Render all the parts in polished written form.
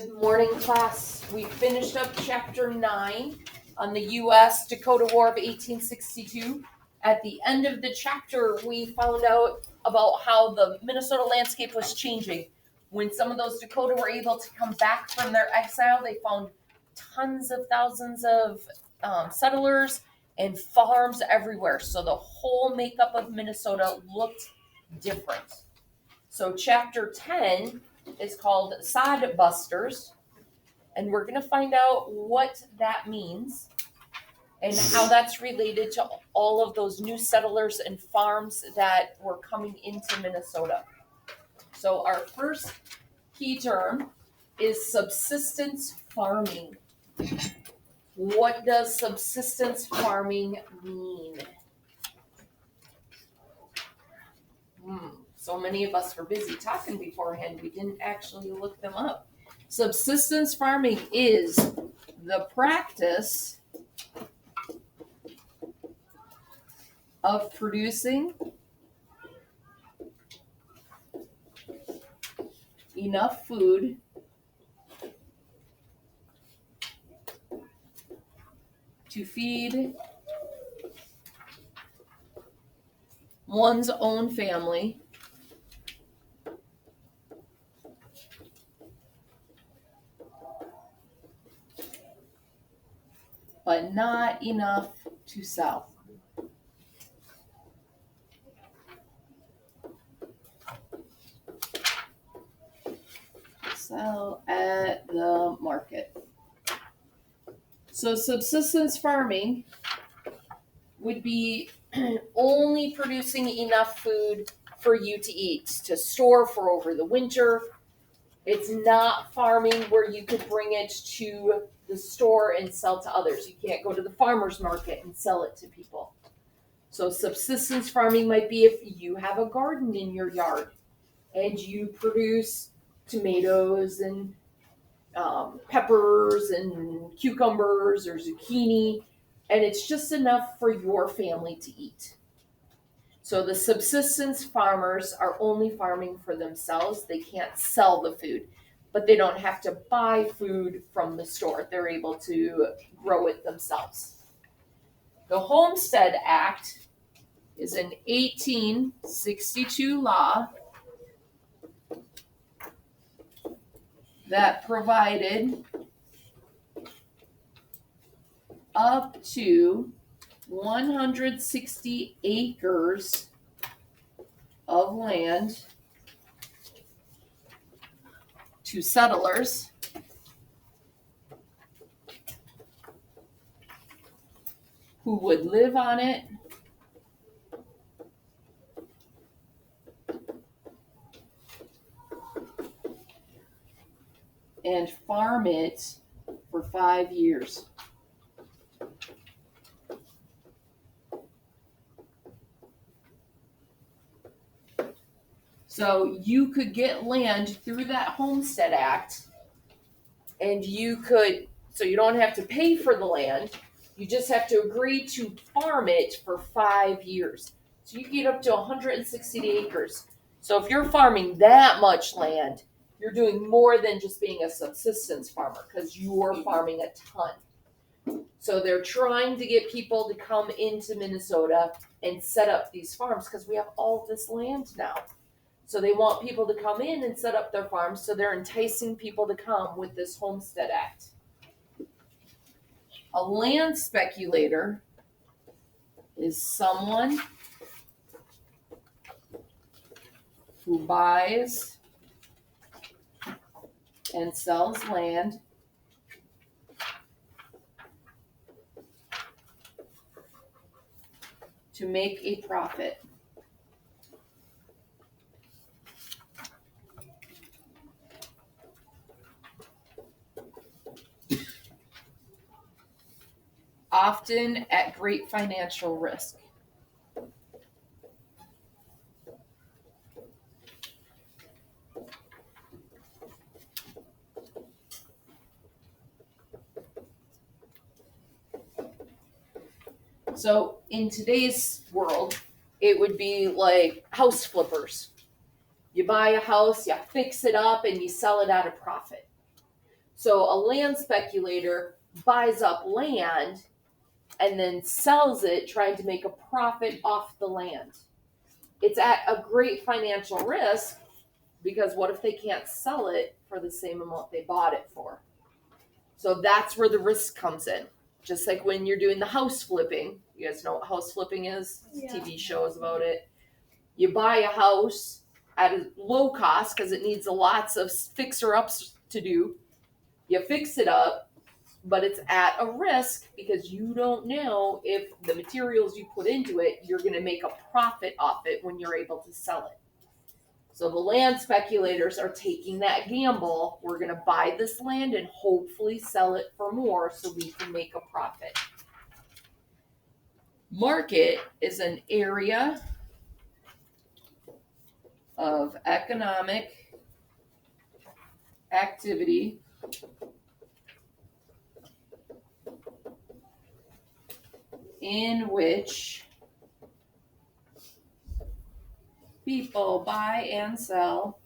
Good morning, class. We finished up chapter 9 on the U.S. Dakota War of 1862. At the end of the chapter, we found out about how the Minnesota landscape was changing. When some of those Dakota were able to come back from their exile, they found tons of thousands of settlers and farms everywhere. So the whole makeup of Minnesota looked different. So chapter 10 is called Sod Busters, and we're going to find out what that means and how that's related to all of those new settlers and farms that were coming into Minnesota. So our first key term is subsistence farming. What does subsistence farming mean? So many of us were busy talking beforehand, we didn't actually look them up. Subsistence farming is the practice of producing enough food to feed one's own family but not enough to sell. Sell at the market. So subsistence farming would be only producing enough food for you to eat, to store for over the winter. It's not farming where you could bring it to the store and sell to others. You can't go to the farmer's market and sell it to people. So subsistence farming might be if you have a garden in your yard and you produce tomatoes and peppers and cucumbers or zucchini, and it's just enough for your family to eat. So the subsistence farmers are only farming for themselves. They can't sell the food, but they don't have to buy food from the store. They're able to grow it themselves. The Homestead Act is an 1862 law that provided up to 160 acres of land to settlers who would live on it and farm it for 5 years. So you could get land through that Homestead Act, and so you don't have to pay for the land, you just have to agree to farm it for 5 years. So you get up to 160 acres. So if you're farming that much land, you're doing more than just being a subsistence farmer because you're farming a ton. So they're trying to get people to come into Minnesota and set up these farms because we have all this land now. So they want people to come in and set up their farms, so they're enticing people to come with this Homestead Act. A land speculator is someone who buys and sells land to make a profit. Often at great financial risk. So in today's world, it would be like house flippers. You buy a house, you fix it up, and you sell it at a profit. So a land speculator buys up land and then sells it, trying to make a profit off the land. It's at a great financial risk, because what if they can't sell it for the same amount they bought it for? So that's where the risk comes in. Just like when you're doing the house flipping. You guys know what house flipping is? Yeah. TV shows about it. You buy a house at a low cost because it needs lots of fixer-ups to do. You fix it up, but it's at a risk because you don't know if the materials you put into it, you're going to make a profit off it when you're able to sell it. So the land speculators are taking that gamble. We're going to buy this land and hopefully sell it for more so we can make a profit. Market is an area of economic activity in which people buy and sell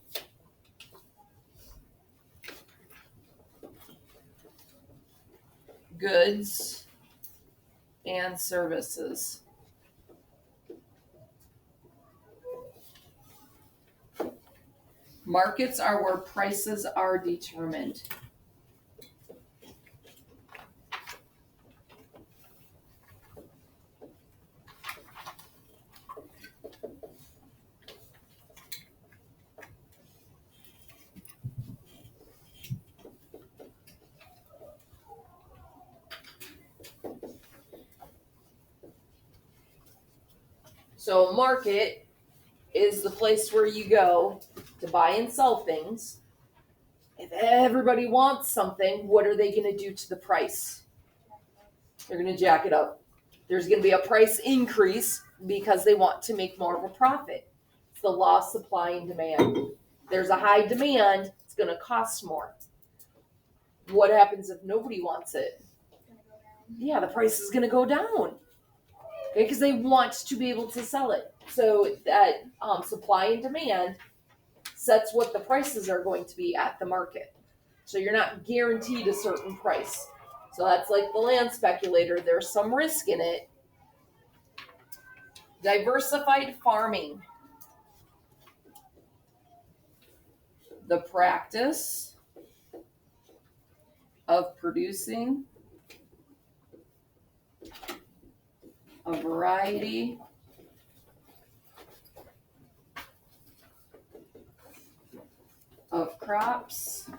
goods and services. Markets are where prices are determined. So a market is the place where you go to buy and sell things. If everybody wants something, what are they going to do to the price? They're going to jack it up. There's going to be a price increase because they want to make more of a profit. It's the law of supply and demand. There's a high demand, it's going to cost more. What happens if nobody wants it? Yeah, the price is going to go down. Okay, because they want to be able to sell it. So that supply and demand sets what the prices are going to be at the market. So you're not guaranteed a certain price. So that's like the land speculator. There's some risk in it. Diversified farming. The practice of producing a variety of crops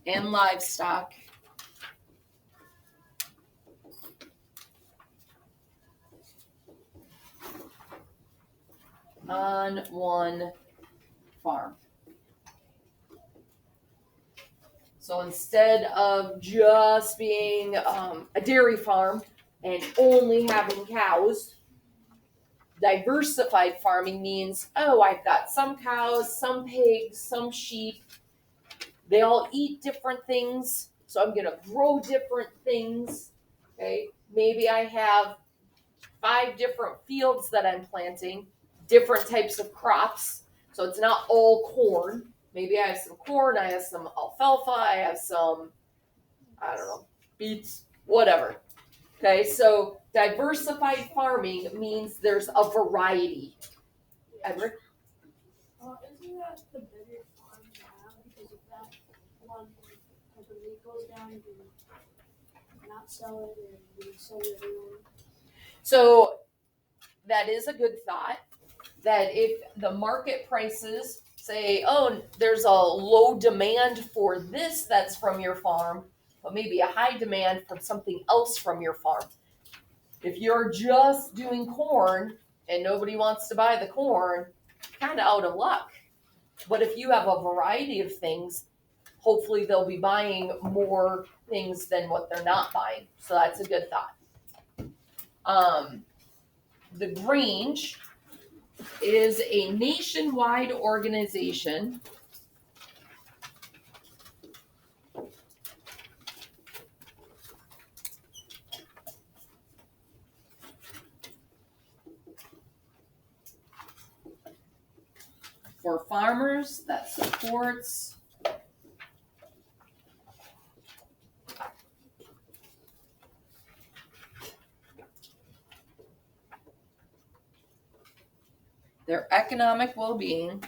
and livestock on one farm. So instead of just being a dairy farm and only having cows, diversified farming means, oh, I've got some cows, some pigs, some sheep. They all eat different things, so I'm going to grow different things. Okay, maybe I have 5 different fields that I'm planting, different types of crops. So it's not all corn. Maybe I have some corn, I have some alfalfa, I have some, I don't know, beets, whatever. Okay, so diversified farming means there's a variety. Edward? Isn't that the better farm to have? Because if that one type of meat goes down, you can not sell it and you can sell it everyone. So that is a good thought, that if the market prices say, oh, there's a low demand for this that's from your farm, but maybe a high demand from something else from your farm. If you're just doing corn and nobody wants to buy the corn, kind of out of luck. But if you have a variety of things, hopefully they'll be buying more things than what they're not buying. So that's a good thought. The Grange is a nationwide organization for farmers that supports their economic well-being,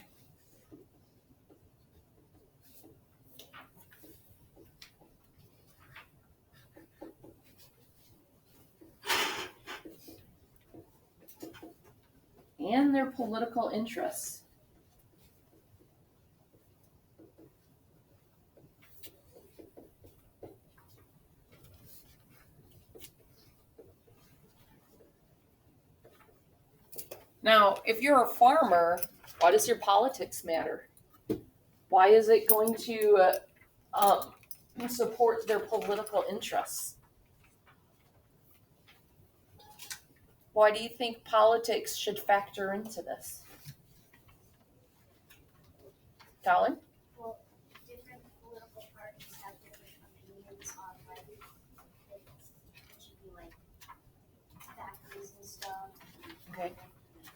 and their political interests. Now, if you're a farmer, why does your politics matter? Why is it going to support their political interests? Why do you think politics should factor into this? Colin? Well, different political parties have different opinions on whether it should be like factories and stuff. Okay.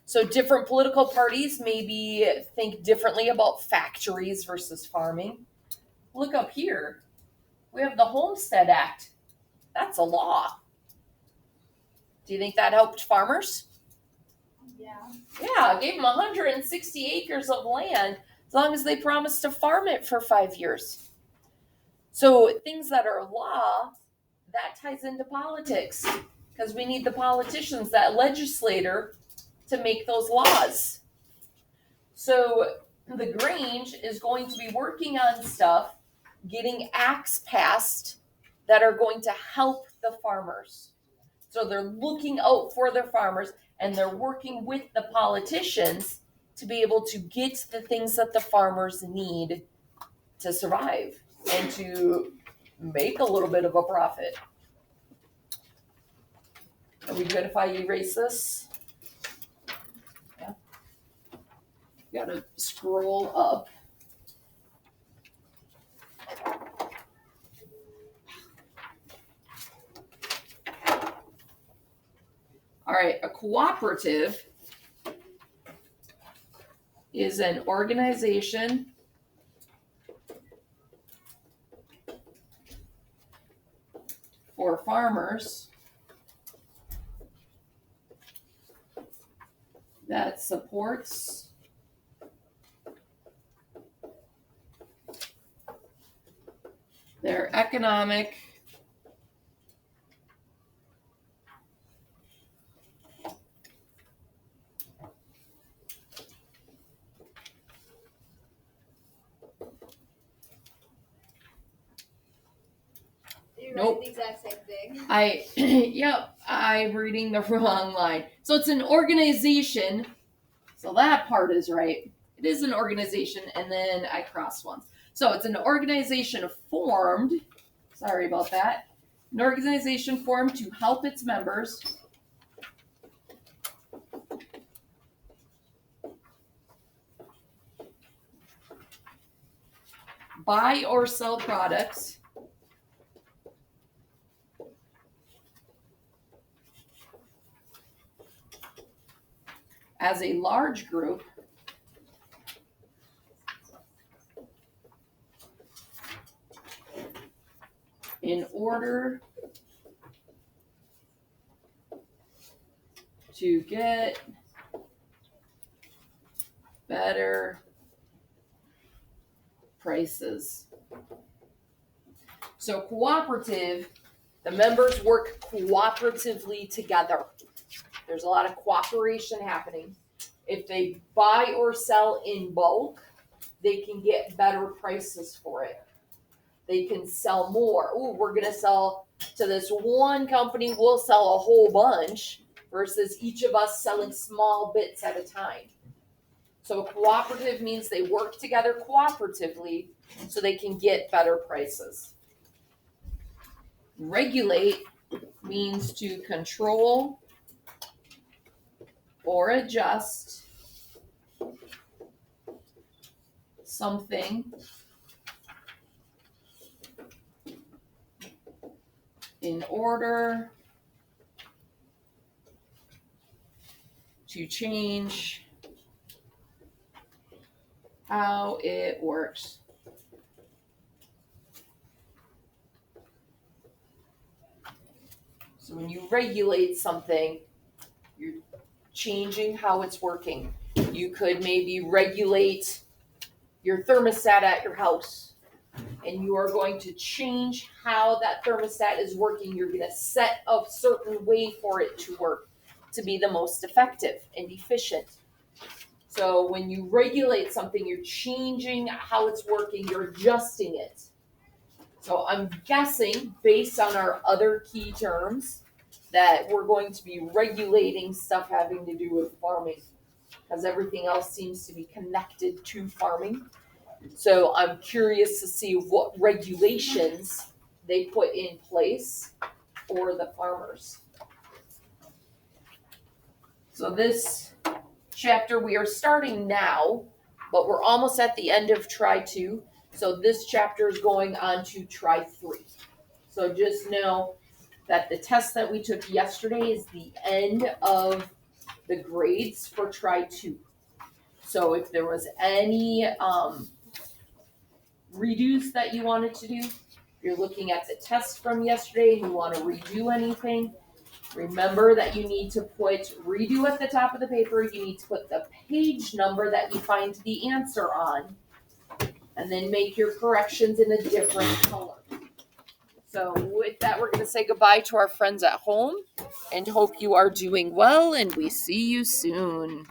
So different political parties maybe think differently about factories versus farming. Look up here. We have the Homestead Act. That's a law. Do you think that helped farmers? Yeah. Yeah, gave them 160 acres of land as long as they promised to farm it for 5 years. So things that are law, that ties into politics because we need the politicians, that legislator, to make those laws. So the Grange is going to be working on stuff, getting acts passed that are going to help the farmers. So they're looking out for their farmers and they're working with the politicians to be able to get the things that the farmers need to survive and to make a little bit of a profit. Are we good if I erase this? Yeah. Gotta scroll up. All right, a cooperative is an organization for farmers that supports their economic You're Nope. right, the exact same thing. I'm reading the wrong line. So it's an organization. So that part is right. It is an organization, and then I crossed one. So it's an organization formed, sorry about that, an organization formed to help its members buy or sell products as a large group in order to get better prices. So cooperative, the members work cooperatively together. There's a lot of cooperation happening. If they buy or sell in bulk, they can get better prices for it. They can sell more. Ooh, we're going to sell to this one company, we'll sell a whole bunch versus each of us selling small bits at a time. So a cooperative means they work together cooperatively so they can get better prices. Regulate means to control or adjust something in order to change how it works. So when you regulate something, you're changing how it's working. You could maybe regulate your thermostat at your house, and you are going to change how that thermostat is working. You're going to set a certain way for it to work to be the most effective and efficient. So when you regulate something, you're changing how it's working, you're adjusting it. So I'm guessing, based on our other key terms, that we're going to be regulating stuff having to do with farming, because everything else seems to be connected to farming. So I'm curious to see what regulations they put in place for the farmers. So this chapter, we are starting now, but we're almost at the end of try 2. So this chapter is going on to try 3. So just know that the test that we took yesterday is the end of the grades for try 2. So if there was any redos that you wanted to do, if you're looking at the test from yesterday and you want to redo anything, remember that you need to put redo at the top of the paper. You need to put the page number that you find the answer on, and then make your corrections in a different color. So with that, we're going to say goodbye to our friends at home and hope you are doing well, and we see you soon.